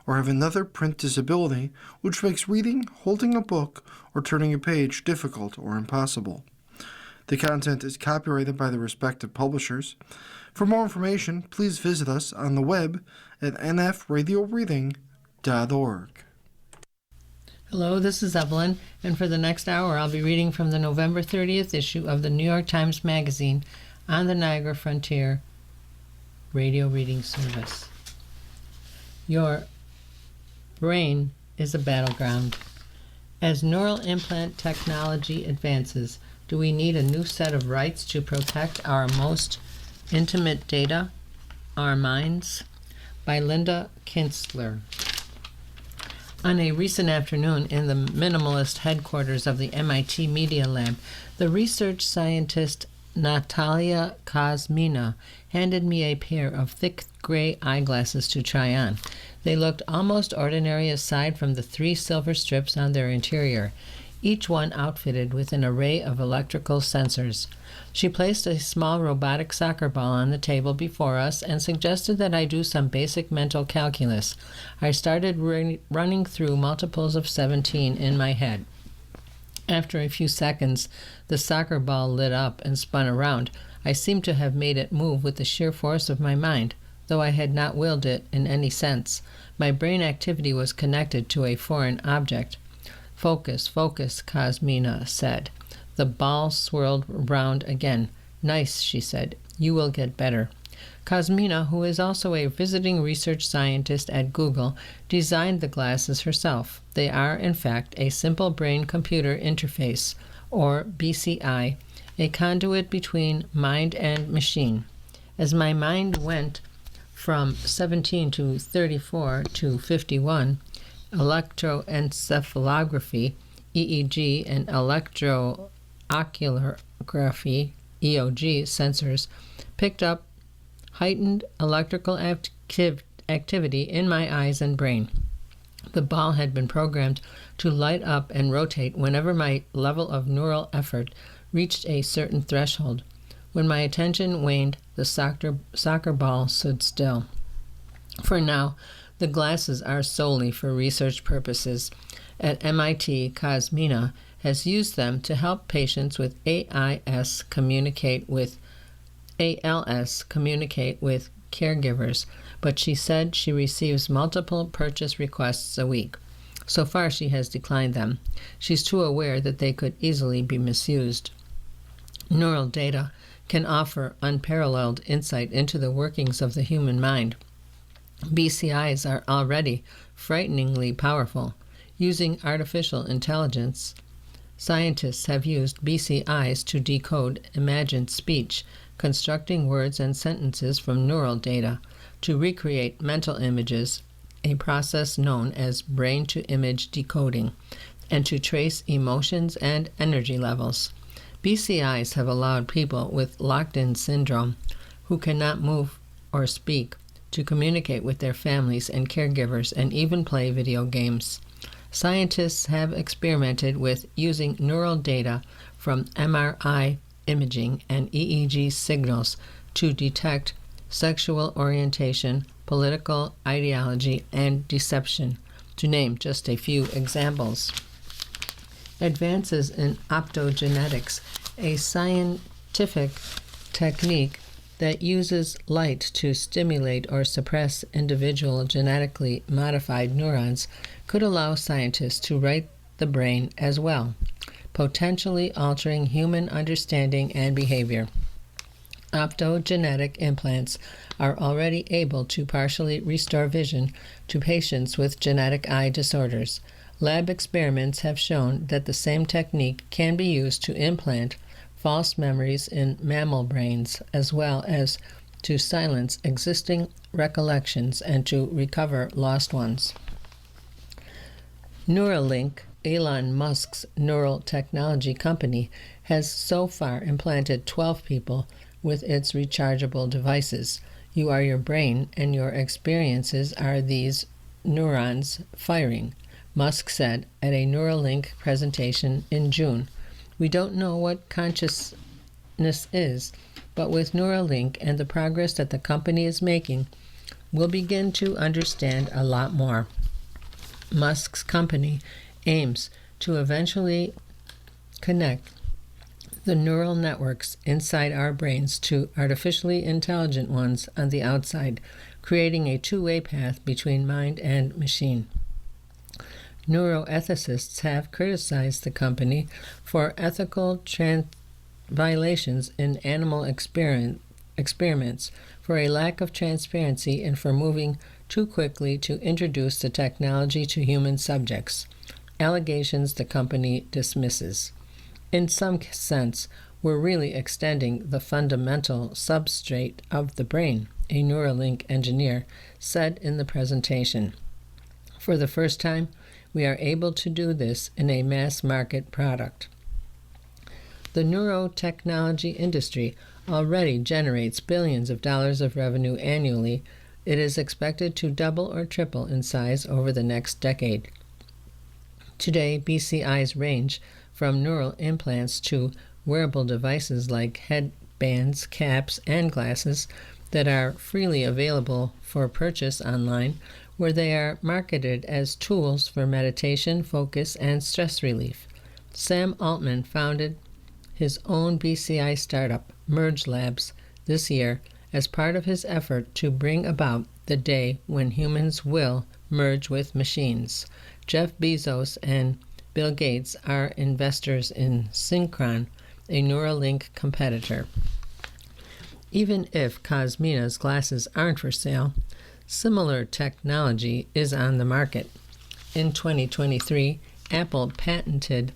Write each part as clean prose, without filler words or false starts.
or have another print disability which makes reading, holding a book, or turning a page difficult or impossible. The content is copyrighted by the respective publishers. For more information, please visit us on the web at nfradioreading.org. Hello, this is Evelyn, and for the next hour I'll be reading from the November 30th issue of the New York Times Magazine on the Niagara Frontier radio reading service. Your brain is a battleground. As neural implant technology advances, do we need a new set of rights to protect our most intimate data, our minds? By Linda Kinstler. On a recent afternoon in the minimalist headquarters of the MIT Media Lab, the research scientist Natalia Kosmina handed me a pair of thick gray eyeglasses to try on. They looked almost ordinary aside from the 3 silver strips on their interior, each one outfitted with an array of electrical sensors. She placed a small robotic soccer ball on the table before us and suggested that I do some basic mental calculus. I started running through multiples of 17 in my head. After a few seconds, the soccer ball lit up and spun around. I seemed to have made it move with the sheer force of my mind, though I had not willed it in any sense. My brain activity was connected to a foreign object. Focus, focus, Kosmina said. The ball swirled round again. Nice, she said. You will get better. Kosmina, who is also a visiting research scientist at Google, designed the glasses herself. They are, in fact, a simple brain-computer interface, or BCI, a conduit between mind and machine. As my mind went from 17 to 34 to 51, electroencephalography, EEG, and electrooculography, EOG, sensors picked up heightened electrical activity in my eyes and brain. The ball had been programmed to light up and rotate whenever my level of neural effort reached a certain threshold. When my attention waned, the soccer ball stood still. For now, the glasses are solely for research purposes. At MIT, Kosmina has used them to help patients with ALS communicate with caregivers, but she said she receives multiple purchase requests a week. So far, she has declined them. She's too aware that they could easily be misused. Neural data can offer unparalleled insight into the workings of the human mind. BCIs are already frighteningly powerful. Using artificial intelligence, scientists have used BCIs to decode imagined speech, constructing words and sentences from neural data to recreate mental images, a process known as brain-to-image decoding, and to trace emotions and energy levels. BCIs have allowed people with locked-in syndrome who cannot move or speak to communicate with their families and caregivers and even play video games. Scientists have experimented with using neural data from MRI imaging and EEG signals to detect sexual orientation, political ideology, and deception, to name just a few examples. Advances in optogenetics, a scientific technique that uses light to stimulate or suppress individual genetically modified neurons, could allow scientists to write the brain as well, potentially altering human understanding and behavior. Optogenetic implants are already able to partially restore vision to patients with genetic eye disorders. Lab experiments have shown that the same technique can be used to implant false memories in mammal brains, as well as to silence existing recollections and to recover lost ones. Neuralink, Elon Musk's neural technology company, has so far implanted 12 people with its rechargeable devices. You are your brain, and your experiences are these neurons firing, Musk said at a Neuralink presentation in June. We don't know what consciousness is, but with Neuralink and the progress that the company is making, we'll begin to understand a lot more. Musk's company aims to eventually connect the neural networks inside our brains to artificially intelligent ones on the outside, creating a two-way path between mind and machine. Neuroethicists have criticized the company for ethical violations in animal experiments, for a lack of transparency, and for moving too quickly to introduce the technology to human subjects, allegations the company dismisses. In some sense, we're really extending the fundamental substrate of the brain, a Neuralink engineer said in the presentation. For the first time, we are able to do this in a mass-market product. The neurotechnology industry already generates billions of dollars of revenue annually. It is expected to double or triple in size over the next decade. Today, BCIs range from neural implants to wearable devices like headbands, caps, and glasses that are freely available for purchase online, where they are marketed as tools for meditation, focus, and stress relief. Sam Altman founded his own BCI startup, Merge Labs, this year as part of his effort to bring about the day when humans will merge with machines. Jeff Bezos and Bill Gates are investors in Synchron, a Neuralink competitor. Even if Cosmina's glasses aren't for sale, similar technology is on the market. In 2023, Apple patented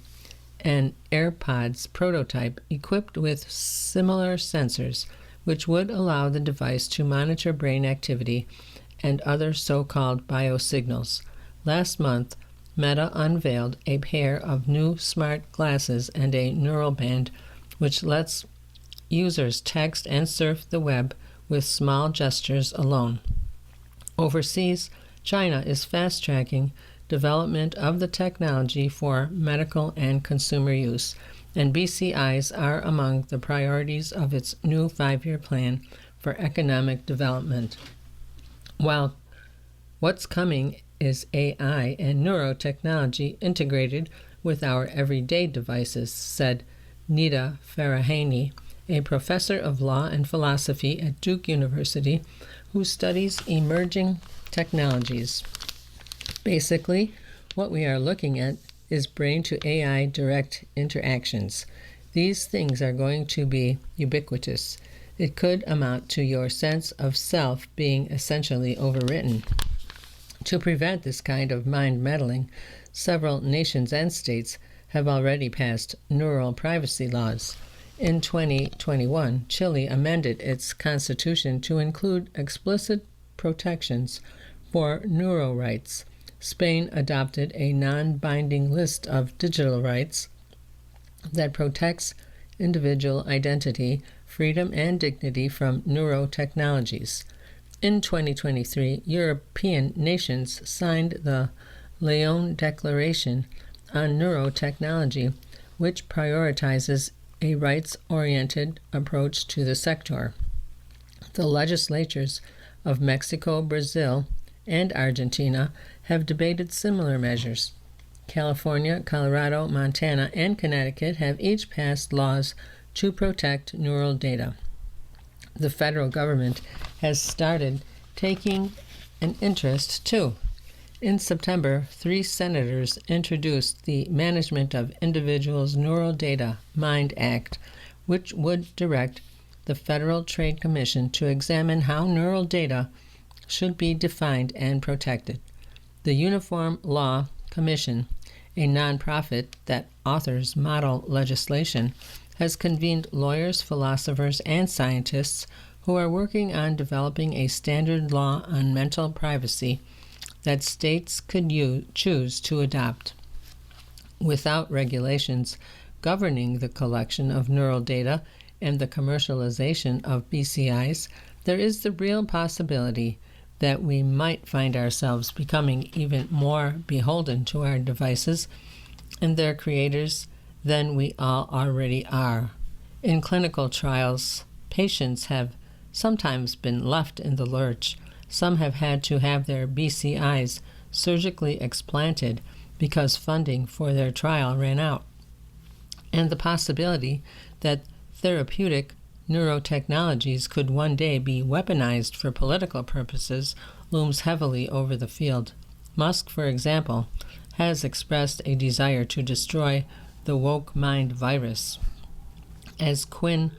an AirPods prototype equipped with similar sensors, which would allow the device to monitor brain activity and other so-called biosignals. Last month, Meta unveiled a pair of new smart glasses and a neural band which lets users text and surf the web with small gestures alone. Overseas, China is fast-tracking development of the technology for medical and consumer use, and BCIs are among the priorities of its new 5-year plan for economic development. While what's coming is AI and neurotechnology integrated with our everyday devices, said Nida Farahani, a professor of law and philosophy at Duke University who studies emerging technologies. Basically, what we are looking at is brain-to-AI direct interactions. These things are going to be ubiquitous. It could amount to your sense of self being essentially overwritten. To prevent this kind of mind meddling, several nations and states have already passed neural privacy laws. In 2021, Chile amended its constitution to include explicit protections for neural rights. Spain adopted a non-binding list of digital rights that protects individual identity, freedom, and dignity from neurotechnologies. In 2023, European nations signed the Lyon Declaration on Neurotechnology, which prioritizes a rights-oriented approach to the sector. The legislatures of Mexico, Brazil, and Argentina have debated similar measures. California, Colorado, Montana, and Connecticut have each passed laws to protect neural data. The federal government has started taking an interest too. In September, 3 senators introduced the Management of Individuals' Neural Data (MIND) Act, which would direct the Federal Trade Commission to examine how neural data should be defined and protected. The Uniform Law Commission, a nonprofit that authors model legislation, has convened lawyers, philosophers, and scientists who are working on developing a standard law on mental privacy that states could choose to adopt. Without regulations governing the collection of neural data and the commercialization of BCIs, there is the real possibility that we might find ourselves becoming even more beholden to our devices and their creators than we all already are. In clinical trials, patients have sometimes been left in the lurch, Some have had to have their BCIs surgically explanted because funding for their trial ran out. And the possibility that therapeutic neurotechnologies could one day be weaponized for political purposes looms heavily over the field. Musk, for example, has expressed a desire to destroy the woke mind virus. As Quinn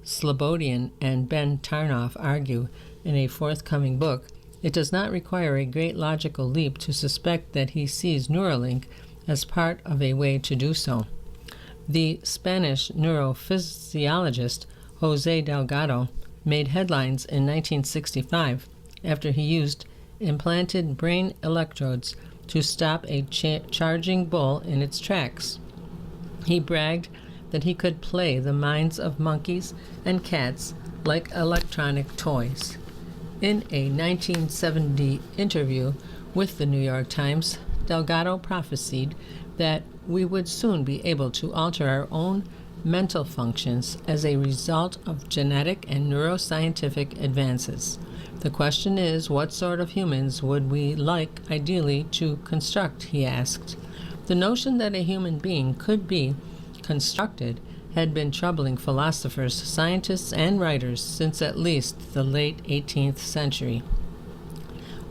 Slobodian and Ben Tarnoff argue in a forthcoming book, it does not require a great logical leap to suspect that he sees Neuralink as part of a way to do so. The Spanish neurophysiologist Jose Delgado made headlines in 1965 after he used implanted brain electrodes to stop a charging bull in its tracks. He bragged that he could play the minds of monkeys and cats like electronic toys. In a 1970 interview with the New York Times, Delgado prophesied that we would soon be able to alter our own mental functions as a result of genetic and neuroscientific advances. The question is, what sort of humans would we like ideally to construct, he asked. The notion that a human being could be constructed had been troubling philosophers, scientists, and writers since at least the late 18th century,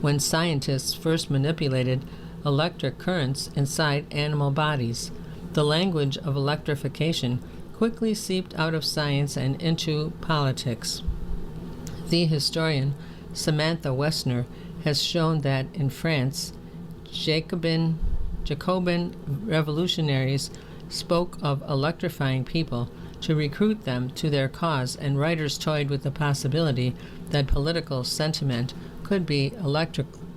when scientists first manipulated electric currents inside animal bodies. The language of electrification quickly seeped out of science and into politics. The historian Samantha Wessner has shown that in France, Jacobin revolutionaries spoke of electrifying people to recruit them to their cause, and writers toyed with the possibility that political sentiment could be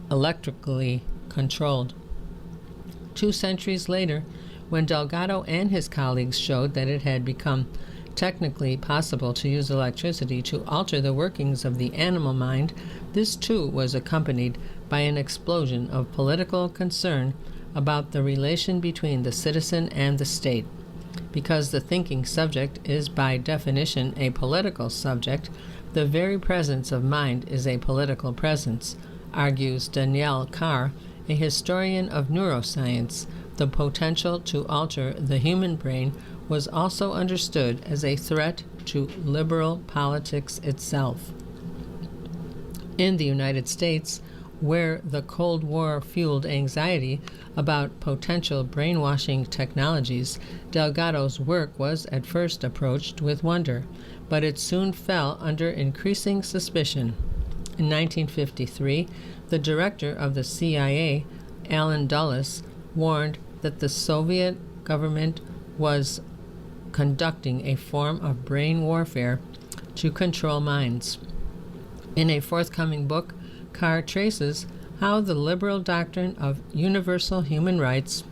electrically controlled. 2 centuries later, when Delgado and his colleagues showed that it had become technically possible to use electricity to alter the workings of the animal mind, this too was accompanied by an explosion of political concern about the relation between the citizen and the state. Because the thinking subject is by definition a political subject, the very presence of mind is a political presence, argues Danielle Carr, a historian of neuroscience. The potential to alter the human brain was also understood as a threat to liberal politics itself. In the United States, where the Cold War fueled anxiety about potential brainwashing technologies, Delgado's work was at first approached with wonder, but it soon fell under increasing suspicion. In 1953, the director of the CIA, Allen Dulles, warned that the Soviet government was conducting a form of brain warfare to control minds. In a forthcoming book, Carr traces how the liberal doctrine of universal human rights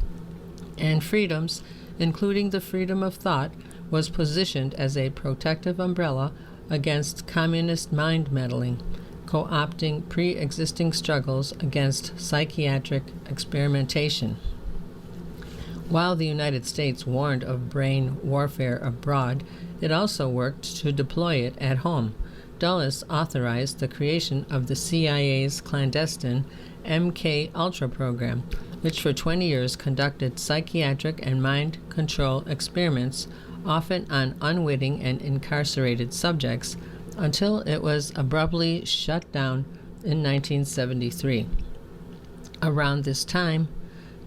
and freedoms, including the freedom of thought, was positioned as a protective umbrella against communist mind meddling, co-opting pre-existing struggles against psychiatric experimentation. While the United States warned of brain warfare abroad, it also worked to deploy it at home. Dulles authorized the creation of the CIA's clandestine MK-Ultra program, which for 20 years conducted psychiatric and mind control experiments, often on unwitting and incarcerated subjects, until it was abruptly shut down in 1973. Around this time,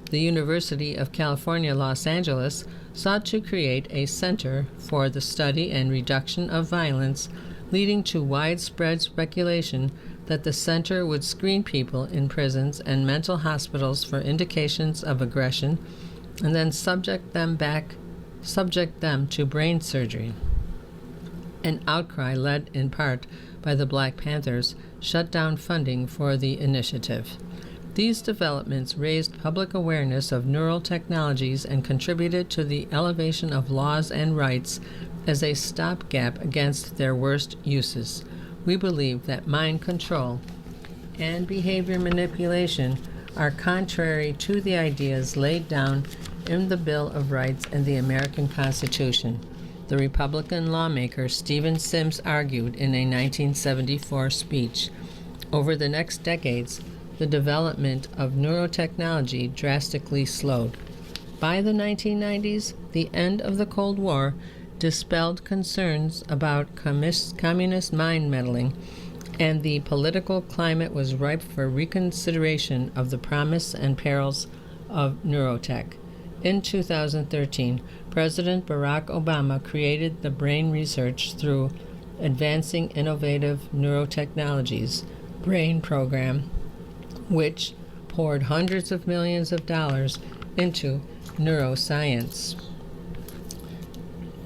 the University of California, Los Angeles sought to create a center for the study and reduction of violence, leading to widespread speculation that the center would screen people in prisons and mental hospitals for indications of aggression and then subject them to brain surgery. An outcry led in part by the Black Panthers shut down funding for the initiative. These developments raised public awareness of neural technologies and contributed to the elevation of laws and rights as a stopgap against their worst uses. We believe that mind control and behavior manipulation are contrary to the ideas laid down in the Bill of Rights and the American Constitution, the Republican lawmaker Stephen Sims argued in a 1974 speech. Over the next decades, the development of neurotechnology drastically slowed. By the 1990s, the end of the Cold War dispelled concerns about communist mind meddling, and the political climate was ripe for reconsideration of the promise and perils of neurotech. In 2013, President Barack Obama created the Brain Research through Advancing Innovative Neurotechnologies BRAIN program, which poured hundreds of millions of dollars into neuroscience.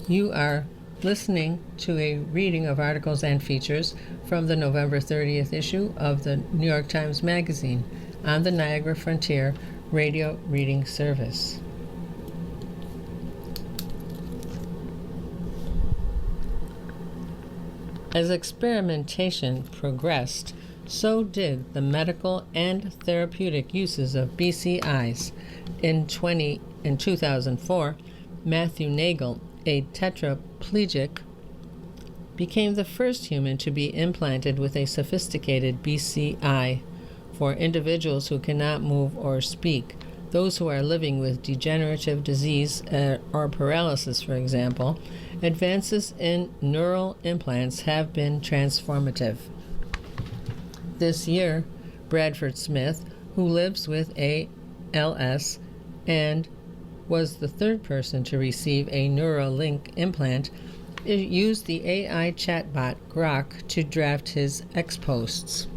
You are listening to a reading of articles and features from the November 30th issue of the New York Times Magazine on the Niagara Frontier Radio Reading Service. As experimentation progressed, so did the medical and therapeutic uses of BCIs. In 2004, Matthew Nagel, a tetraplegic, became the first human to be implanted with a sophisticated BCI for individuals who cannot move or speak. Those who are living with degenerative disease or paralysis, for example, advances in neural implants have been transformative. This year, Bradford Smith, who lives with ALS and was the third person to receive a Neuralink implant, used the AI chatbot Grok to draft his ex-posts.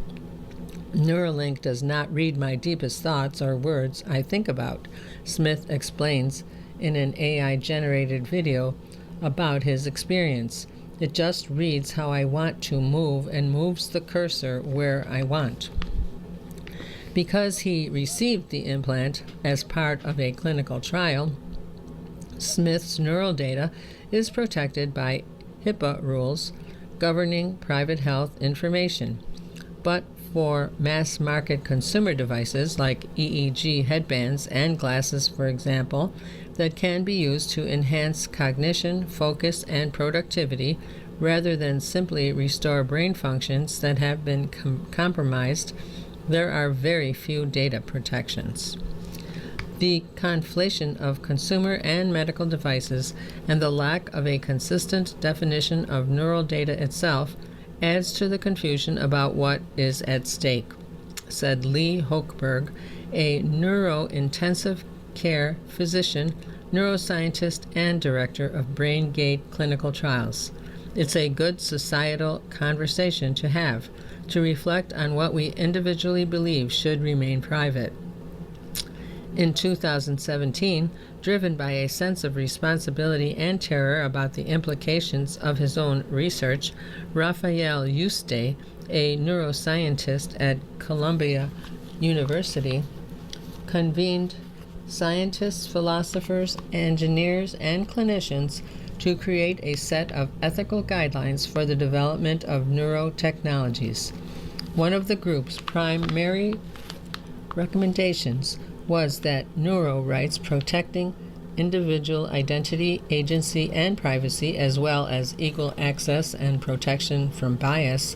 Neuralink does not read my deepest thoughts or words I think about, Smith explains in an AI-generated video about his experience. It just reads how I want to move and moves the cursor where I want. Because he received the implant as part of a clinical trial, Smith's neural data is protected by HIPAA rules governing private health information. But for mass-market consumer devices like EEG headbands and glasses, for example, that can be used to enhance cognition, focus, and productivity rather than simply restore brain functions that have been compromised, there are very few data protections. The conflation of consumer and medical devices and the lack of a consistent definition of neural data itself adds to the confusion about what is at stake, said Lee Hochberg, a neuro-intensive care physician, neuroscientist, and director of BrainGate Clinical Trials. It's a good societal conversation to have, to reflect on what we individually believe should remain private. In 2017, driven by a sense of responsibility and terror about the implications of his own research, Raphael Yuste, a neuroscientist at Columbia University, convened scientists, philosophers, engineers, and clinicians to create a set of ethical guidelines for the development of neurotechnologies. One of the group's primary recommendations was that neuro rights protecting individual identity, agency, and privacy, as well as equal access and protection from bias,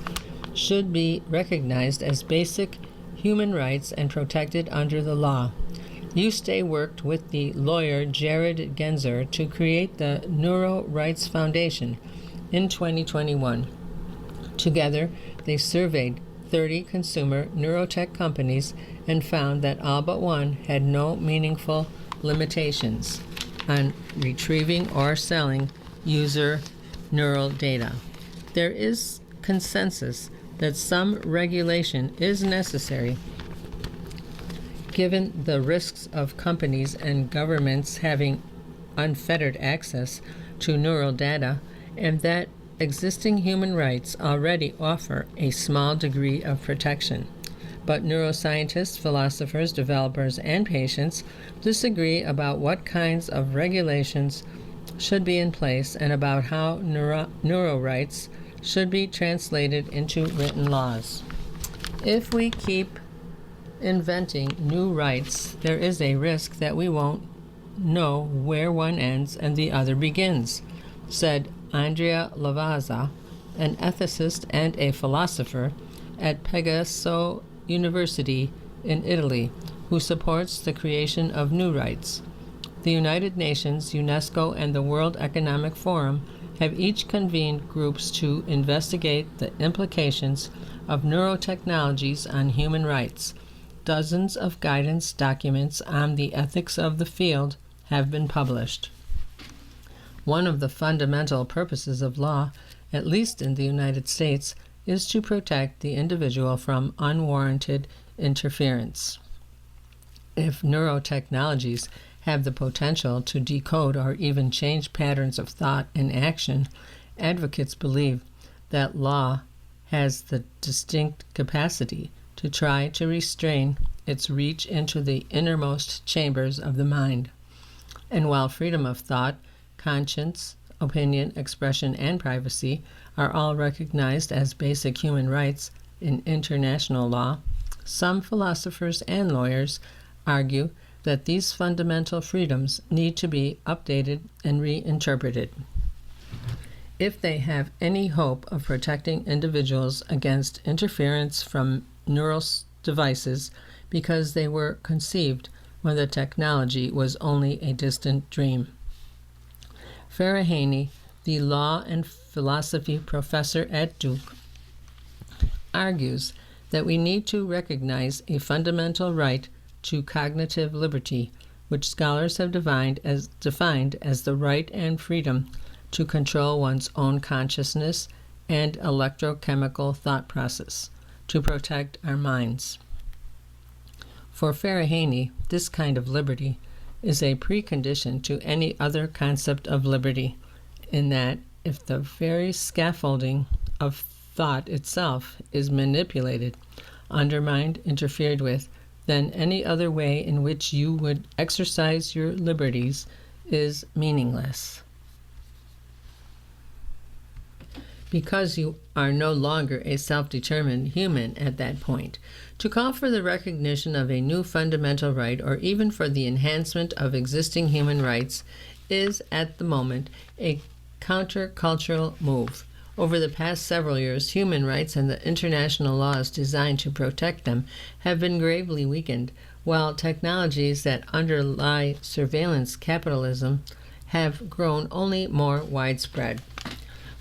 should be recognized as basic human rights and protected under the law. Yuste worked with the lawyer Jared Genzer to create the Neuro Rights Foundation in 2021. Together, they surveyed 30 consumer neurotech companies and found that all but one had no meaningful limitations on retrieving or selling user neural data. There is consensus that some regulation is necessary given the risks of companies and governments having unfettered access to neural data, and that existing human rights already offer a small degree of protection. But neuroscientists, philosophers, developers, and patients disagree about what kinds of regulations should be in place and about how neuro rights should be translated into written laws. If we keep inventing new rights, there is a risk that we won't know where one ends and the other begins, said Andrea Lavazza, an ethicist and a philosopher at Pegaso University in Italy, who supports the creation of new rights. The United Nations, UNESCO, and the World Economic Forum have each convened groups to investigate the implications of neurotechnologies on human rights. Dozens of guidance documents on the ethics of the field have been published. One of the fundamental purposes of law, at least in the United States, is to protect the individual from unwarranted interference. If neurotechnologies have the potential to decode or even change patterns of thought and action, advocates believe that law has the distinct capacity to try to restrain its reach into the innermost chambers of the mind. And while freedom of thought, conscience, opinion, expression, and privacy are all recognized as basic human rights in international law, some philosophers and lawyers argue that these fundamental freedoms need to be updated and reinterpreted. If they have any hope of protecting individuals against interference from neural devices because they were conceived when the technology was only a distant dream. Farahany, the law and philosophy professor at Duke, argues that we need to recognize a fundamental right to cognitive liberty, which scholars have defined as the right and freedom to control one's own consciousness and electrochemical thought process, to protect our minds. For Farahany, this kind of liberty is a precondition to any other concept of liberty, in that if the very scaffolding of thought itself is manipulated, undermined, interfered with, then any other way in which you would exercise your liberties is meaningless. Because you are no longer a self-determined human at that point, to call for the recognition of a new fundamental right or even for the enhancement of existing human rights is, at the moment, a countercultural move. Over the past several years, human rights and the international laws designed to protect them have been gravely weakened, while technologies that underlie surveillance capitalism have grown only more widespread.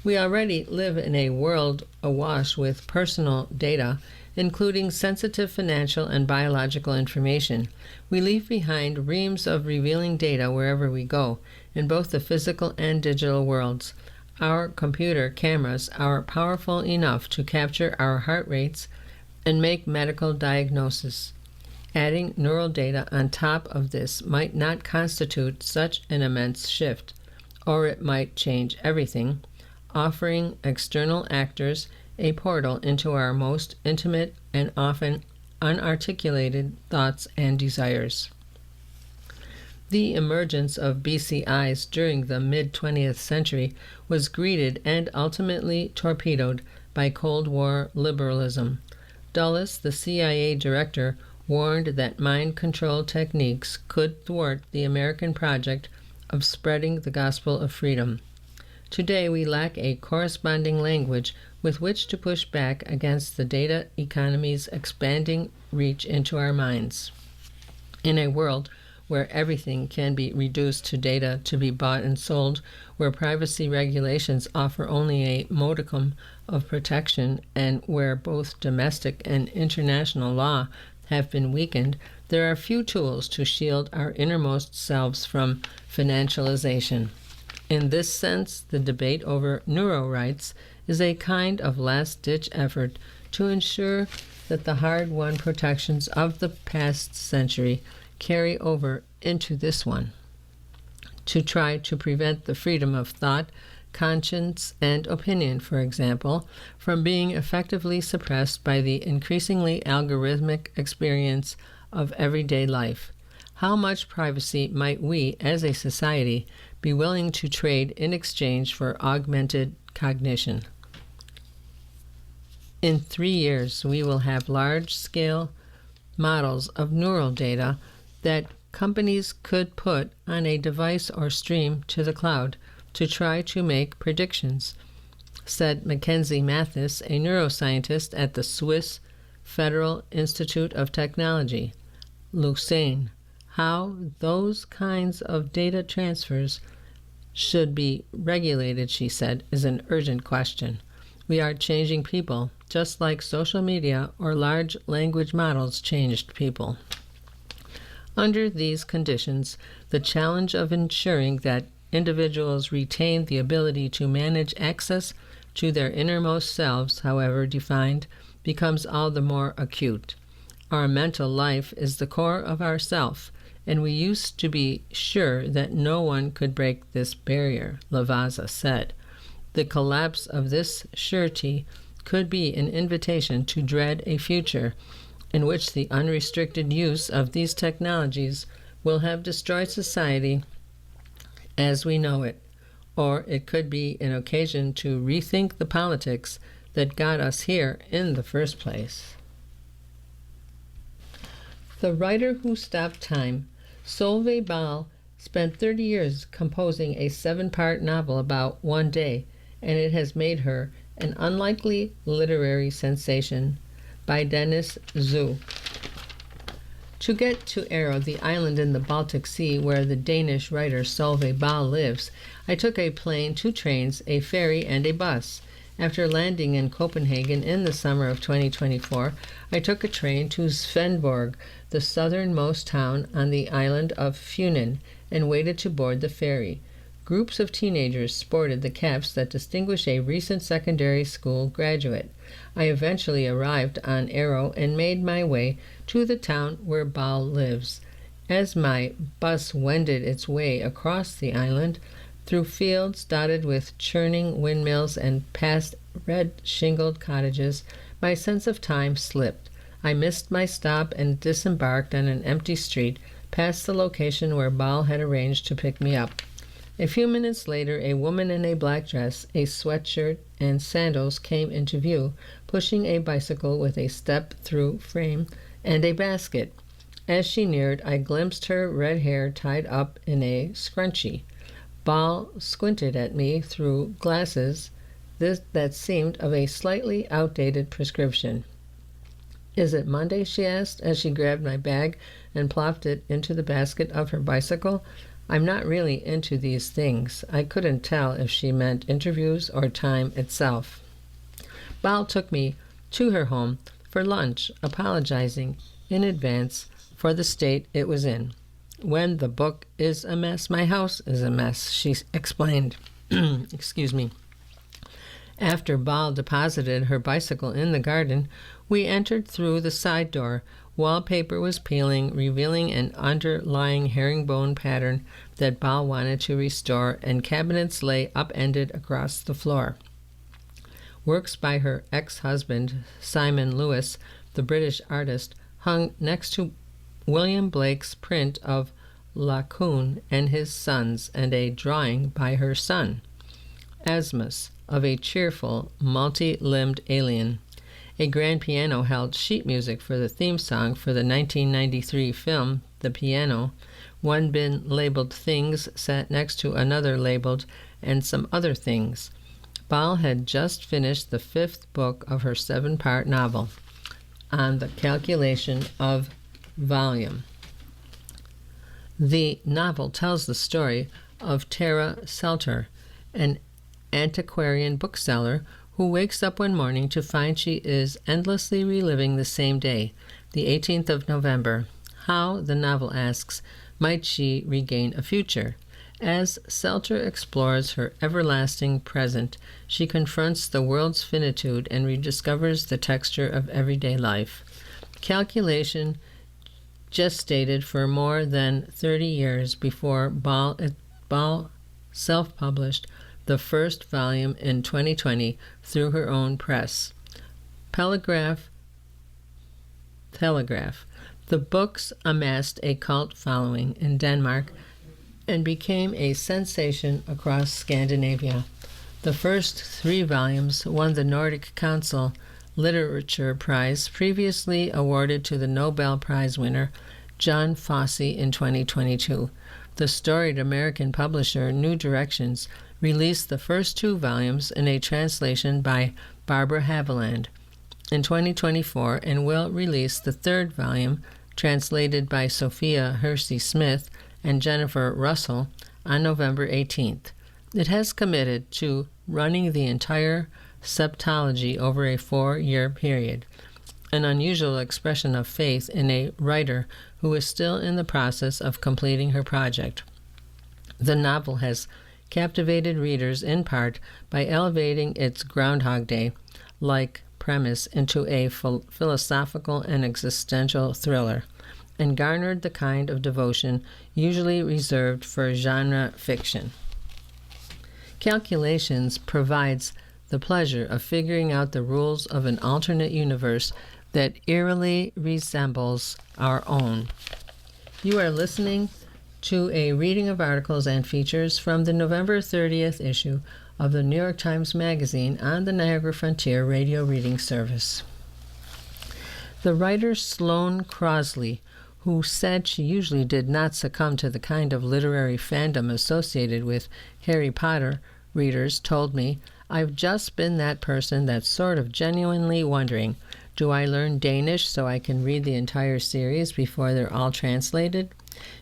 We already live in a world awash with personal data, including sensitive financial and biological information. We leave behind reams of revealing data wherever we go, in both the physical and digital worlds. Our computer cameras are powerful enough to capture our heart rates and make medical diagnosis. Adding neural data on top of this might not constitute such an immense shift, or it might change everything, offering external actors a portal into our most intimate and often unarticulated thoughts and desires. The emergence of BCIs during the mid-20th century was greeted and ultimately torpedoed by Cold War liberalism. Dulles, the CIA director, warned that mind control techniques could thwart the American project of spreading the gospel of freedom. Today, we lack a corresponding language with which to push back against the data economy's expanding reach into our minds. In a world where everything can be reduced to data to be bought and sold, where privacy regulations offer only a modicum of protection, and where both domestic and international law have been weakened, there are few tools to shield our innermost selves from financialization. In this sense, the debate over neuro rights is a kind of last-ditch effort to ensure that the hard-won protections of the past century carry over into this one, to try to prevent the freedom of thought, conscience, and opinion, for example, from being effectively suppressed by the increasingly algorithmic experience of everyday life. How much privacy might we, as a society, be willing to trade in exchange for augmented cognition? In 3 years, we will have large-scale models of neural data that companies could put on a device or stream to the cloud to try to make predictions. said Mackenzie Mathis, a neuroscientist at the Swiss Federal Institute of Technology, Lausanne. How those kinds of data transfers should be regulated, she said, is an urgent question. We are changing people, just like social media or large language models changed people. Under these conditions, the challenge of ensuring that individuals retain the ability to manage access to their innermost selves, however defined, becomes all the more acute. Our mental life is the core of our self, and we used to be sure that no one could break this barrier, Lavazza said. The collapse of this surety could be an invitation to dread a future in which the unrestricted use of these technologies will have destroyed society as we know it, or it could be an occasion to rethink the politics that got us here in the first place. The writer who stopped time, Solveig Ball, spent 30 years composing a 7-part novel about one day, and it has made her an unlikely literary sensation. By Dennis Zhu. To get to Aro, the island in the Baltic Sea where the Danish writer Solveig Ball lives, I took a plane, 2 trains, a ferry, and a bus. After landing in Copenhagen in the summer of 2024, I took a train to Svendborg, the southernmost town on the island of Funen, and waited to board the ferry. Groups of teenagers sported the caps that distinguish a recent secondary school graduate. I eventually arrived on Aro and made my way to the town where Ball lives. As my bus wended its way across the island, through fields dotted with churning windmills and past red-shingled cottages, my sense of time slipped. I missed my stop and disembarked on an empty street past the location where Ball had arranged to pick me up. A few minutes later, a woman in a black dress, a sweatshirt, and sandals came into view, pushing a bicycle with a step-through frame and a basket. As she neared, I glimpsed her red hair tied up in a scrunchie. Ball squinted at me through glasses that seemed of a slightly outdated prescription. "Is it Monday?" she asked, as she grabbed my bag and plopped it into the basket of her bicycle. I'm not really into these things. I couldn't tell if she meant interviews or time itself. Ball took me to her home for lunch, apologizing in advance for the state it was in. "When the book is a mess, my house is a mess," she explained. Excuse me. After Ball deposited her bicycle in the garden, we entered through the side door. Wallpaper was peeling, revealing an underlying herringbone pattern that Ball wanted to restore, and cabinets lay upended across the floor. Works by her ex-husband, Simon Lewis, the British artist, hung next to William Blake's print of Laocoon and his sons, and a drawing by her son, Asmus, of a cheerful, multi-limbed alien. A grand piano held sheet music for the theme song for the 1993 film The Piano. One bin labeled Things sat next to another labeled And Some Other Things. Ball had just finished the 5th book of her 7-part novel, On the Calculation of Volume. The novel tells the story of Tara Selter, an antiquarian bookseller who wakes up one morning to find she is endlessly reliving the same day, the 18th of November. How, the novel asks, might she regain a future? As Selter explores her everlasting present, she confronts the world's finitude and rediscovers the texture of everyday life. Calculation gestated for more than 30 years before Ball self-published the first volume in 2020 through her own press. Telegraph. The books amassed a cult following in Denmark and became a sensation across Scandinavia. The first 3 volumes won the Nordic Council Literature Prize, previously awarded to the Nobel Prize winner John Fosse in 2022. The storied American publisher New Directions released the first 2 volumes in a translation by Barbara Haviland in 2024 and will release the 3rd volume, translated by Sophia Hersey Smith and Jennifer Russell, on November 18th. It has committed to running the entire septology over a 4-year period, an unusual expression of faith in a writer who is still in the process of completing her project. The novel has captivated readers in part by elevating its Groundhog Day-like premise into a philosophical and existential thriller, and garnered the kind of devotion usually reserved for genre fiction. Calculations provides the pleasure of figuring out the rules of an alternate universe that eerily resembles our own. You are listening to a reading of articles and features from the November 30th issue of the New York Times Magazine on the Niagara Frontier Radio Reading Service. The writer Sloane Crosley, who said she usually did not succumb to the kind of literary fandom associated with Harry Potter readers, told me, "I've just been that person that's sort of genuinely wondering, do I learn Danish so I can read the entire series before they're all translated?"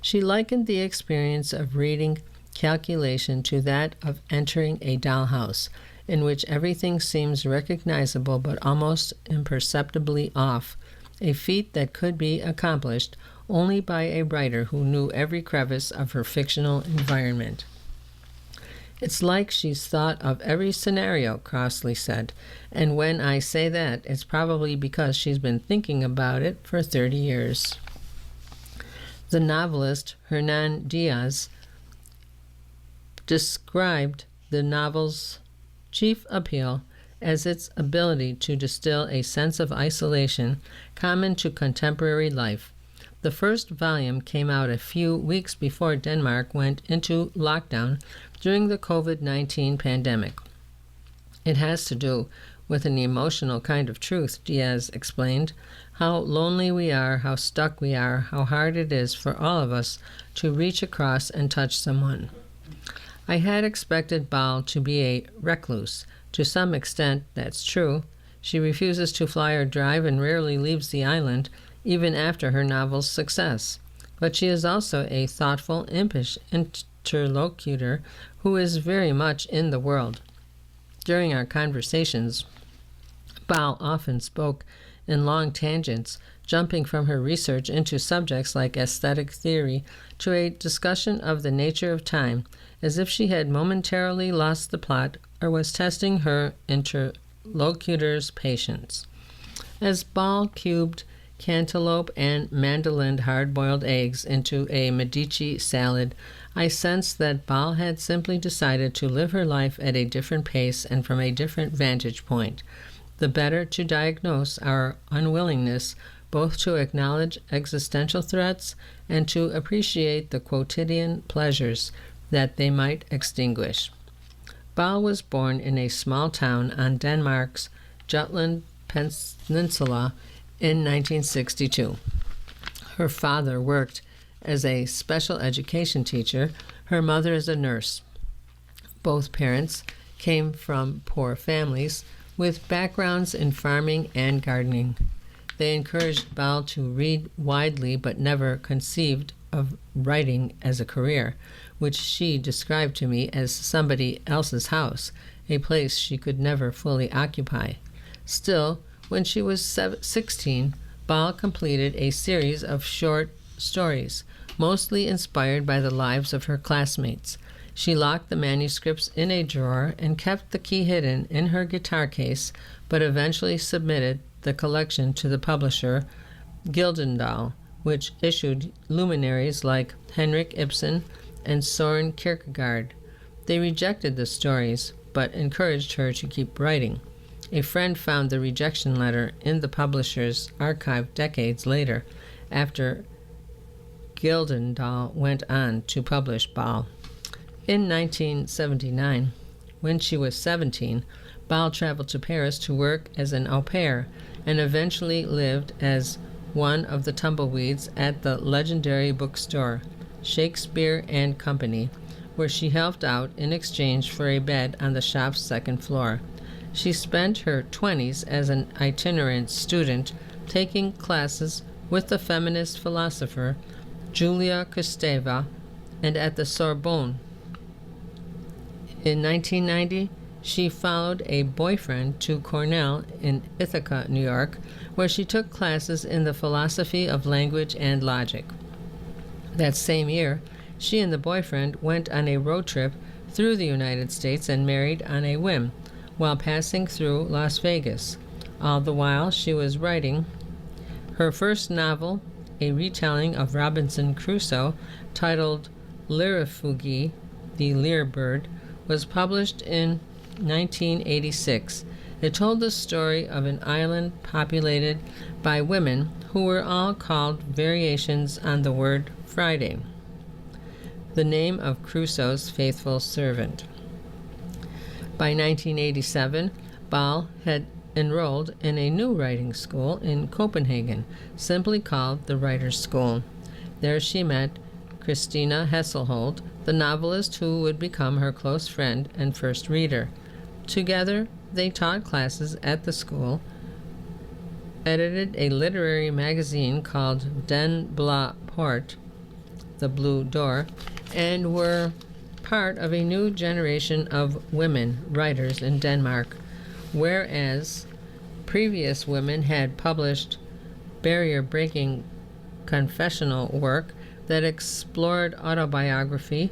She likened the experience of reading Calculation to that of entering a dollhouse, in which everything seems recognizable but almost imperceptibly off, a feat that could be accomplished only by a writer who knew every crevice of her fictional environment. "It's like she's thought of every scenario," Crossley said, "and when I say that, it's probably because she's been thinking about it for 30 years. The novelist Hernan Diaz described the novel's chief appeal as its ability to distill a sense of isolation common to contemporary life. The first volume came out a few weeks before Denmark went into lockdown during the COVID-19 pandemic. It has to do with an emotional kind of truth," Diaz explained. "How lonely we are, how stuck we are, how hard it is for all of us to reach across and touch someone. I had expected Bal to be a recluse. To some extent, that's true. She refuses to fly or drive and rarely leaves the island, even after her novel's success. But she is also a thoughtful, impish interlocutor who is very much in the world. During our conversations, Bal often spoke in long tangents, jumping from her research into subjects like aesthetic theory to a discussion of the nature of time, as if she had momentarily lost the plot or was testing her interlocutor's patience. As Bal cubed cantaloupe and mandolined hard-boiled eggs into a Medici salad, I sensed that Bal had simply decided to live her life at a different pace and from a different vantage point, the better to diagnose our unwillingness both to acknowledge existential threats and to appreciate the quotidian pleasures that they might extinguish. Bal was born in a small town on Denmark's Jutland Peninsula in 1962. Her father worked as a special education teacher, her mother as a nurse. Both parents came from poor families with backgrounds in farming and gardening. They encouraged Bal to read widely but never conceived of writing as a career, which she described to me as somebody else's house, a place she could never fully occupy. Still, when she was 16, Bal completed a series of short stories, mostly inspired by the lives of her classmates. She locked the manuscripts in a drawer and kept the key hidden in her guitar case, but eventually submitted the collection to the publisher Gyldendal, which issued luminaries like Henrik Ibsen and Søren Kierkegaard. They rejected the stories, but encouraged her to keep writing. A friend found the rejection letter in the publisher's archive decades later, after Gyldendal went on to publish Bal. In 1979, when she was 17, Bal traveled to Paris to work as an au pair and eventually lived as one of the tumbleweeds at the legendary bookstore Shakespeare and Company, where she helped out in exchange for a bed on the shop's second floor. She spent her 20s as an itinerant student taking classes with the feminist philosopher Julia Kristeva and at the Sorbonne. In 1990, she followed a boyfriend to Cornell in Ithaca, New York, where she took classes in the philosophy of language and logic. That same year, she and the boyfriend went on a road trip through the United States and married on a whim while passing through Las Vegas. All the while, she was writing her first novel, a retelling of Robinson Crusoe, titled Lirifugi, the Lyre Bird, was published in 1986. It told the story of an island populated by women who were all called variations on the word Friday, the name of Crusoe's faithful servant. By 1987, Ball had enrolled in a new writing school in Copenhagen, simply called the Writers' School. There she met Christina Hesselholt, the novelist who would become her close friend and first reader. Together, they taught classes at the school, edited a literary magazine called Den Blå Port, the Blue Door, and were part of a new generation of women writers in Denmark, whereas previous women had published barrier-breaking confessional work that explored autobiography.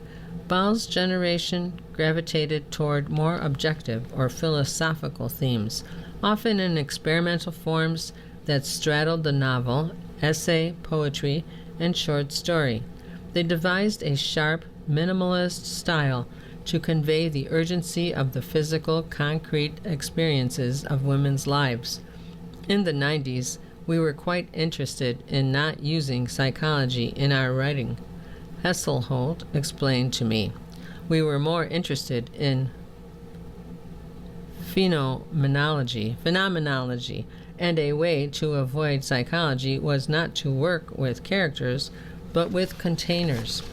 Ball's generation gravitated toward more objective or philosophical themes, often in experimental forms that straddled the novel, essay, poetry, and short story. They devised a sharp, minimalist style to convey the urgency of the physical, concrete experiences of women's lives. In the 90s, we were quite interested in not using psychology in our writing. Hesselholt explained to me. We were more interested in phenomenology, and a way to avoid psychology was not to work with characters, but with containers.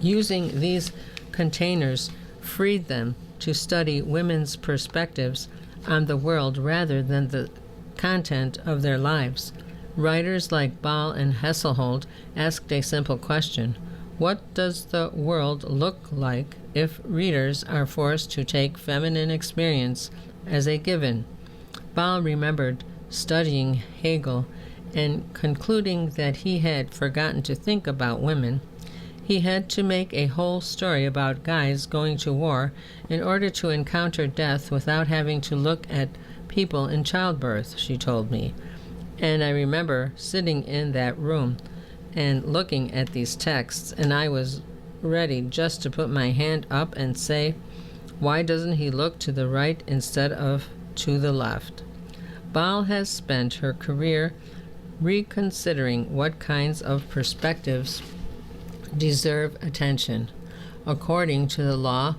Using these containers freed them to study women's perspectives on the world rather than the content of their lives. Writers like Ball and Hesselholt asked a simple question: what does the world look like if readers are forced to take feminine experience as a given? Ball remembered studying Hegel and concluding that he had forgotten to think about women. He had to make a whole story about guys going to war in order to encounter death without having to look at people in childbirth, she told me. And I remember sitting in that room and looking at these texts, and I was ready just to put my hand up and say, why doesn't he look to the right instead of to the left? Ball has spent her career reconsidering what kinds of perspectives deserve attention. According to the law,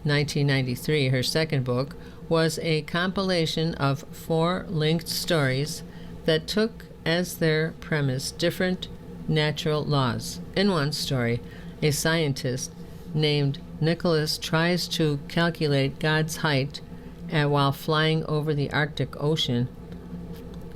1993, her second book, was a compilation of 4 linked stories that took as their premise different natural laws. In one story, a scientist named Nicholas tries to calculate God's height while flying over the Arctic Ocean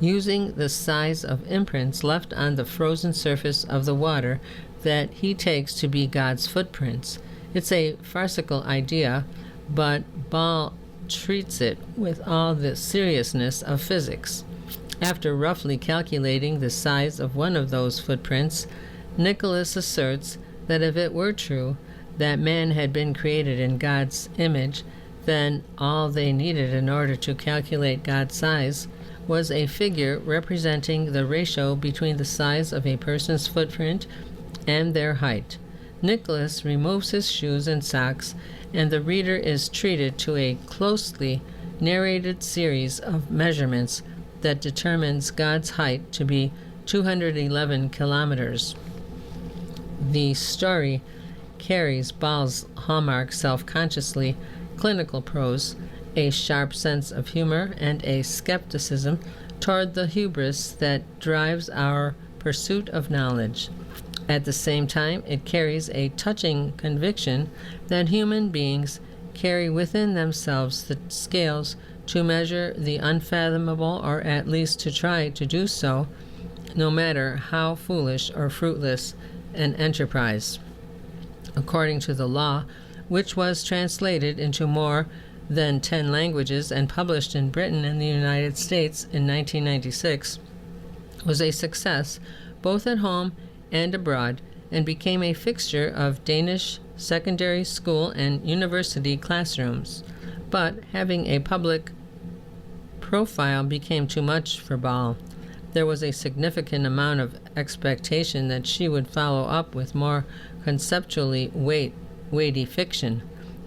using the size of imprints left on the frozen surface of the water that he takes to be God's footprints. It's a farcical idea, but Ball treats it with all the seriousness of physics. After roughly calculating the size of one of those footprints, Nicholas asserts that if it were true that man had been created in God's image, then all they needed in order to calculate God's size was a figure representing the ratio between the size of a person's footprint and their height. Nicholas removes his shoes and socks, and the reader is treated to a closely narrated series of measurements that determines God's height to be 211 kilometers. The story carries Ball's hallmark self-consciously clinical prose, a sharp sense of humor, and a skepticism toward the hubris that drives our pursuit of knowledge. At the same time, it carries a touching conviction that human beings carry within themselves the scales to measure the unfathomable, or at least to try to do so, no matter how foolish or fruitless an enterprise. According to the law, which was translated into more than 10 languages and published in Britain and the United States in 1996, was a success both at home and abroad, and became a fixture of Danish secondary school and university classrooms. But having a public profile became too much for Ball. There was a significant amount of expectation that she would follow up with more conceptually weighty fiction.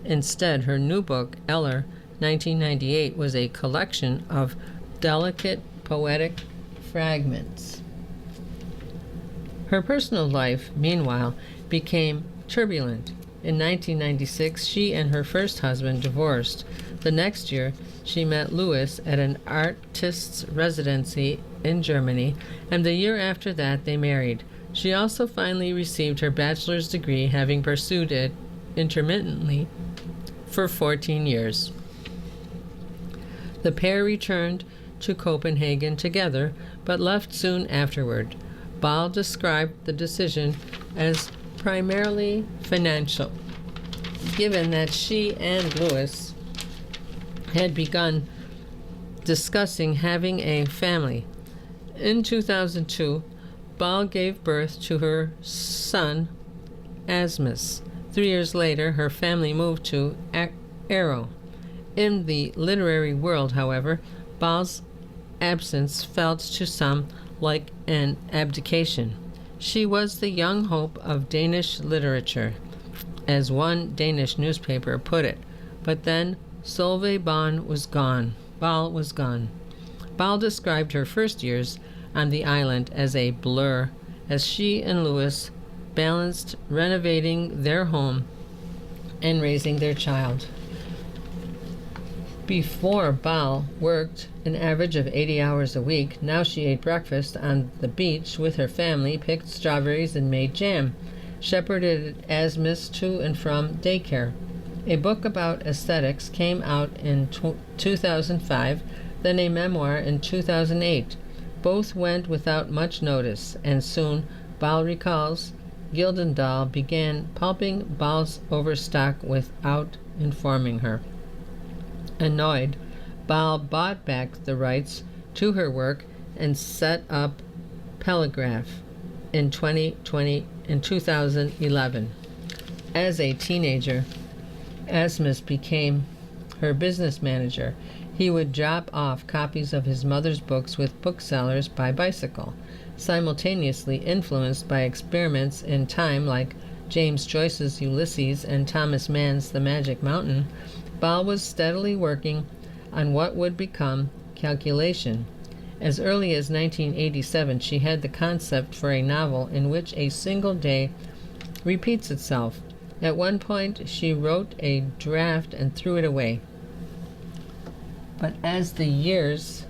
Instead, her new book, Eller, 1998, was a collection of delicate poetic fragments. Her personal life, meanwhile, became turbulent. In 1996, she and her first husband divorced. The next year, she met Louis at an artist's residency in Germany, and the year after that they married. She also finally received her bachelor's degree, having pursued it intermittently for 14 years. The pair returned to Copenhagen together, but left soon afterward. Ball described the decision as primarily financial, given that she and Louis had begun discussing having a family. In 2002, Ball gave birth to her son, Asmus. 3 years later, her family moved to Arrow. In the literary world, however, Ball's absence felt to some like an abdication. She was the young hope of Danish literature, as one Danish newspaper put it. But then Solveig Ball was gone. Ball described her first years on the island as a blur, as she and Louis balanced renovating their home and raising their child. Before, Ball worked an average of 80 hours a week. Now she ate breakfast on the beach with her family, picked strawberries, and made jam, shepherded Asmus to and from daycare. A book about aesthetics came out in 2005, then a memoir in 2008. Both went without much notice, and soon, Ball recalls, Gyldendal began pulping Ball's overstock without informing her. Annoyed, Ball bought back the rights to her work and set up Telegraph in 2011. As a teenager, Asmus became her business manager. He would drop off copies of his mother's books with booksellers by bicycle. Simultaneously influenced by experiments in time like James Joyce's Ulysses and Thomas Mann's The Magic Mountain, Ball was steadily working on what would become calculation. As early as 1987, she had the concept for a novel in which a single day repeats itself. At one point, she wrote a draft and threw it away. But as the years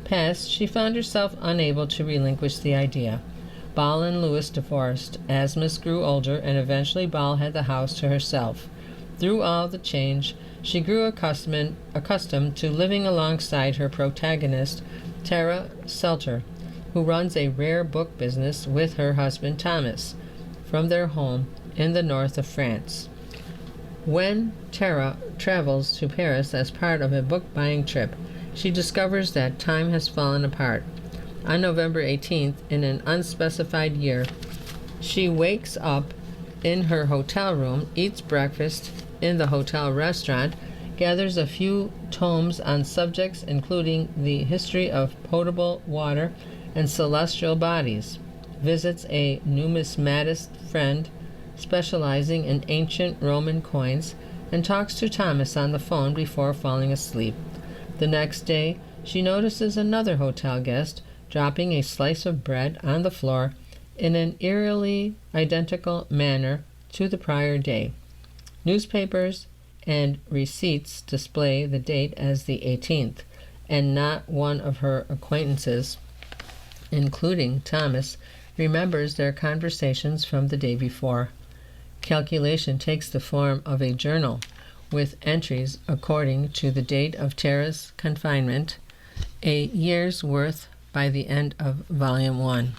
passed, she found herself unable to relinquish the idea. Ball and Louis divorced. Asmus grew older, and eventually Ball had the house to herself. Through all the change, she grew accustomed to living alongside her protagonist, Tara Selter, who runs a rare book business with her husband Thomas, from their home in the north of France. When Tara travels to Paris as part of a book-buying trip, she discovers that time has fallen apart. On November 18th, in an unspecified year, she wakes up in her hotel room, eats breakfast in the hotel restaurant, gathers a few tomes on subjects including the history of potable water and celestial bodies, visits a numismatist friend specializing in ancient Roman coins, and talks to Thomas on the phone before falling asleep. The next day, she notices another hotel guest dropping a slice of bread on the floor in an eerily identical manner to the prior day. Newspapers and receipts display the date as the 18th, and not one of her acquaintances, including Thomas, remembers their conversations from the day before. Calculation takes the form of a journal with entries according to the date of Tara's confinement, a year's worth by the end of Volume 1,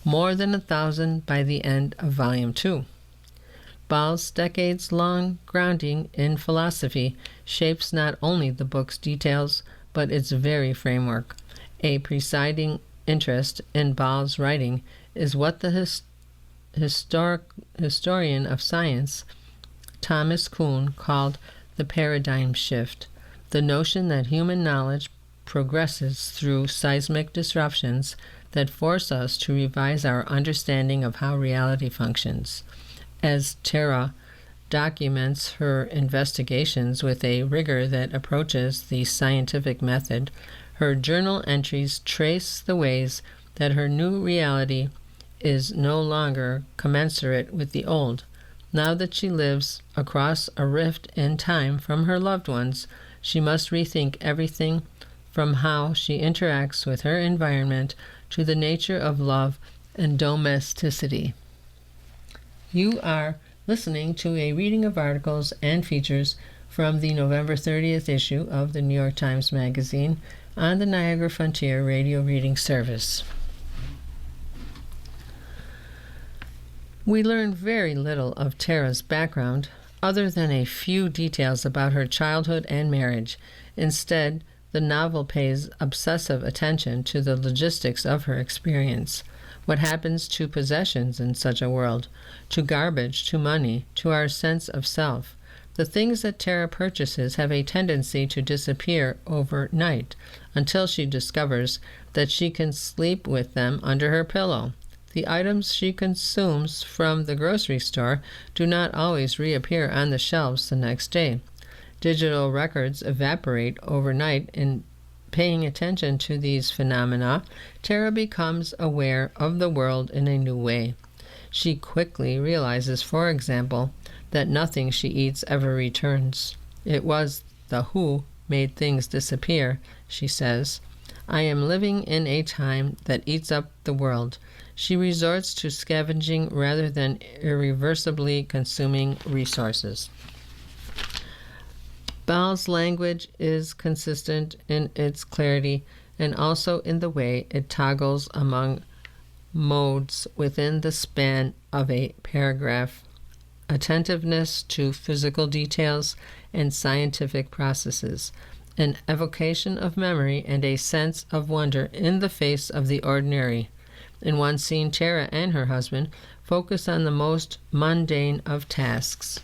more than 1,000 by the end of Volume 2. Ball's decades-long grounding in philosophy shapes not only the book's details, but its very framework. A presiding interest in Ball's writing is what the historian of science Thomas Kuhn called the paradigm shift, the notion that human knowledge progresses through seismic disruptions that force us to revise our understanding of how reality functions. As Tara documents her investigations with a rigor that approaches the scientific method, her journal entries trace the ways that her new reality is no longer commensurate with the old. Now that she lives across a rift in time from her loved ones, she must rethink everything from how she interacts with her environment to the nature of love and domesticity. You are listening to a reading of articles and features from the November 30th issue of the New York Times Magazine on the Niagara Frontier Radio Reading Service. We learn very little of Tara's background, other than a few details about her childhood and marriage. Instead, the novel pays obsessive attention to the logistics of her experience. What happens to possessions in such a world, to garbage, to money, to our sense of self? The things that Tara purchases have a tendency to disappear overnight until she discovers that she can sleep with them under her pillow. The items she consumes from the grocery store do not always reappear on the shelves the next day. Digital records evaporate overnight. In paying attention to these phenomena, Tara becomes aware of the world in a new way. She quickly realizes, for example, that nothing she eats ever returns. It was the who made things disappear, she says. I am living in a time that eats up the world. She resorts to scavenging rather than irreversibly consuming resources. Ball's language is consistent in its clarity and also in the way it toggles among modes within the span of a paragraph. Attentiveness to physical details and scientific processes, an evocation of memory and a sense of wonder in the face of the ordinary. In one scene, Tara and her husband focus on the most mundane of tasks,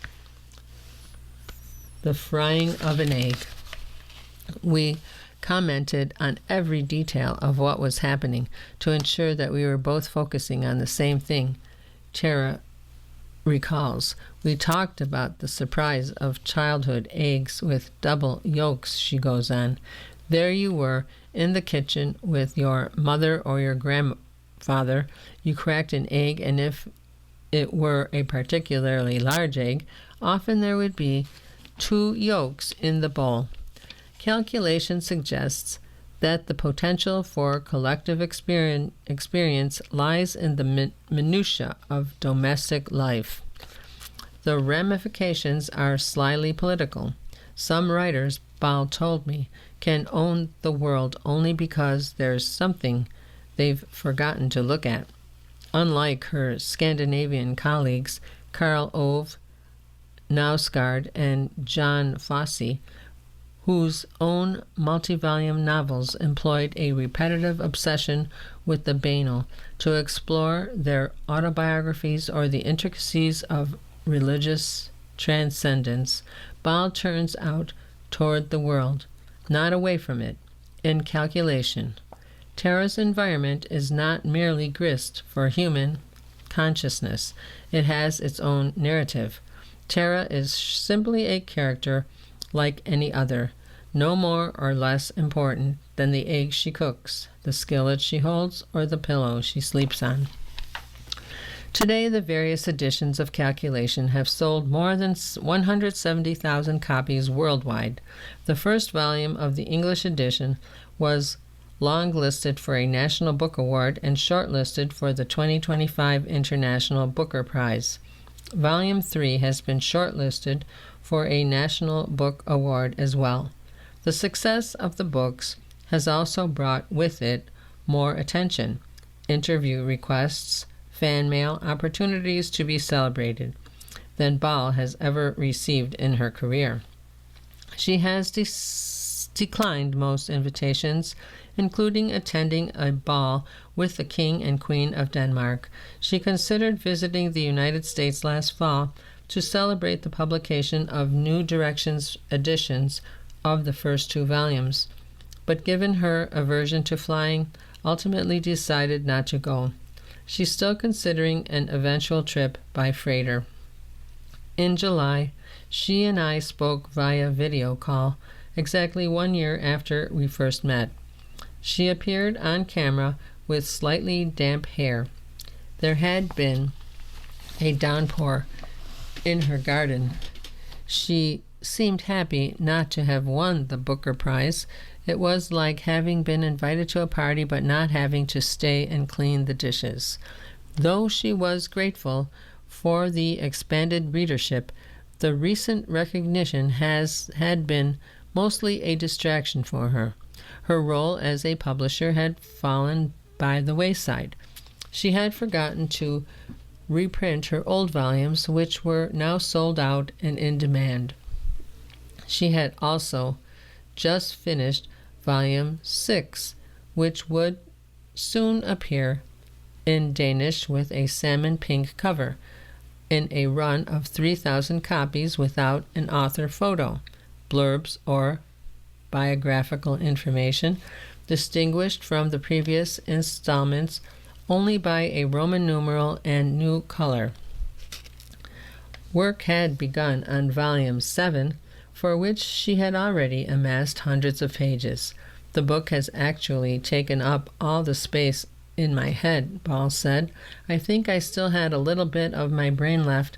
the frying of an egg. We commented on every detail of what was happening to ensure that we were both focusing on the same thing. Tara recalls, we talked about the surprise of childhood eggs with double yolks, she goes on. There you were in the kitchen with your mother or your grandfather. You cracked an egg, and if it were a particularly large egg, often there would be 2 yolks in the bowl. Calculation suggests that the potential for collective experience lies in the minutiae of domestic life. The ramifications are slyly political. Some writers, Ball told me, can own the world only because there's something they've forgotten to look at. Unlike her Scandinavian colleagues, Karl Ove, Knausgaard, and John Fosse, whose own multi-volume novels employed a repetitive obsession with the banal to explore their autobiographies or the intricacies of religious transcendence, Ball turns out toward the world, not away from it, in Calculation. Tara's environment is not merely grist for human consciousness. It has its own narrative. Tara is simply a character like any other, no more or less important than the egg she cooks, the skillet she holds, or the pillow she sleeps on. Today, the various editions of Calculation have sold more than 170,000 copies worldwide. The first volume of the English edition was long-listed for a National Book Award and shortlisted for the 2025 International Booker Prize. Volume 3 has been shortlisted for a National Book Award as well. The success of the books has also brought with it more attention, interview requests, fan mail, opportunities to be celebrated than Ball has ever received in her career. She has declined most invitations, including attending a ball with the King and Queen of Denmark. She considered visiting the United States last fall to celebrate the publication of New Directions editions of the first 2 volumes, but given her aversion to flying, ultimately decided not to go. She's still considering an eventual trip by freighter. In July, she and I spoke via video call exactly 1 year after we first met. She appeared on camera with slightly damp hair. There had been a downpour in her garden. She seemed happy not to have won the Booker Prize. It was like having been invited to a party but not having to stay and clean the dishes. Though she was grateful for the expanded readership, the recent recognition had been mostly a distraction for her. Her role as a publisher had fallen by the wayside. She had forgotten to reprint her old volumes, which were now sold out and in demand. She had also just finished Volume 6, which would soon appear in Danish with a salmon pink cover, in a run of 3,000 copies without an author photo, blurbs, or biographical information, distinguished from the previous installments only by a Roman numeral and new color. Work had begun on Volume 7, for which she had already amassed hundreds of pages. The book has actually taken up all the space in my head, Ball said. I think I still had a little bit of my brain left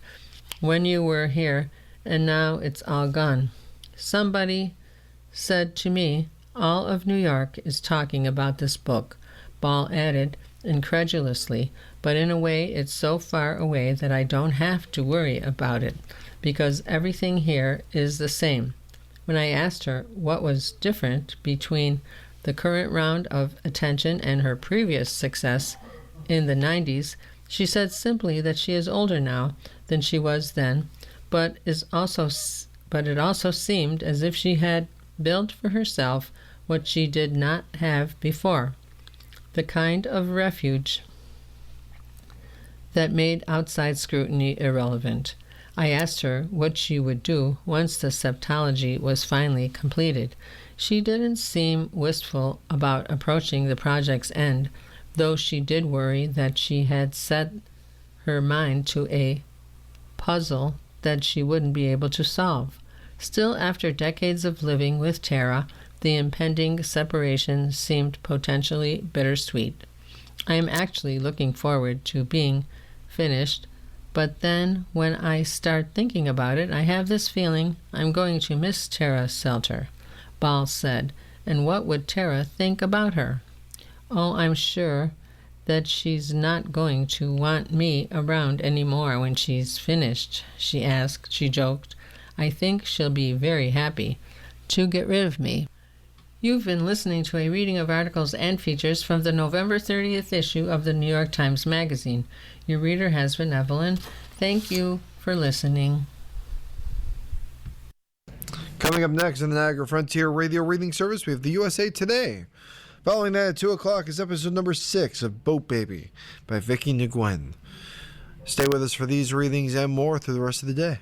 when you were here, and now it's all gone. Somebody said to me, all of New York is talking about this book, Ball added incredulously, but in a way it's so far away that I don't have to worry about it, because everything here is the same. When I asked her what was different between the current round of attention and her previous success in the 90s, she said simply that she is older now than she was then, but it also seemed as if she had built for herself what she did not have before, the kind of refuge that made outside scrutiny irrelevant. I asked her what she would do once the septology was finally completed. She didn't seem wistful about approaching the project's end, though she did worry that she had set her mind to a puzzle that she wouldn't be able to solve. Still, after decades of living with Tara, the impending separation seemed potentially bittersweet. I am actually looking forward to being finished, but then when I start thinking about it, I have this feeling I'm going to miss Tara Selter, Ball said. And what would Tara think about her? Oh, I'm sure that she's not going to want me around anymore when she's finished, she joked. I think she'll be very happy to get rid of me. You've been listening to a reading of articles and features from the November 30th issue of the New York Times Magazine. Your reader has been Evelyn. Thank you for listening. Coming up next in the Niagara Frontier Radio Reading Service, we have the USA Today. Following that at 2 o'clock is episode number 6 of Boat Baby by Vicky Nguyen. Stay with us for these readings and more through the rest of the day.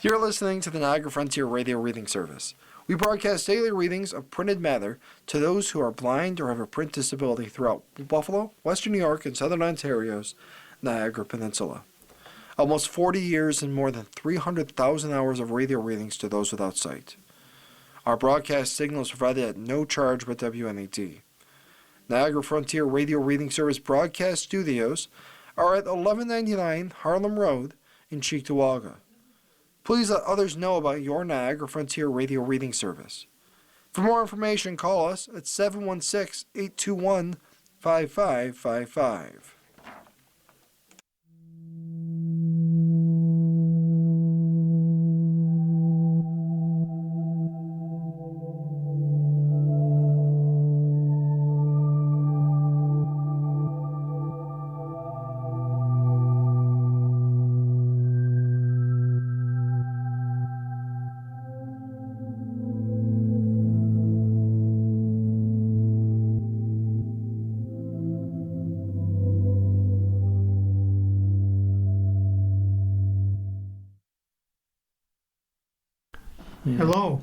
You're listening to the Niagara Frontier Radio Reading Service. We broadcast daily readings of printed matter to those who are blind or have a print disability throughout Buffalo, Western New York, and Southern Ontario's Niagara Peninsula. Almost 40 years and more than 300,000 hours of radio readings to those without sight. Our broadcast signal is provided at no charge by WNET. Niagara Frontier Radio Reading Service broadcast studios are at 1199 Harlem Road in Cheektowaga. Please let others know about your Niagara Frontier Radio Reading Service. For more information, call us at 716-821-5555. Hello,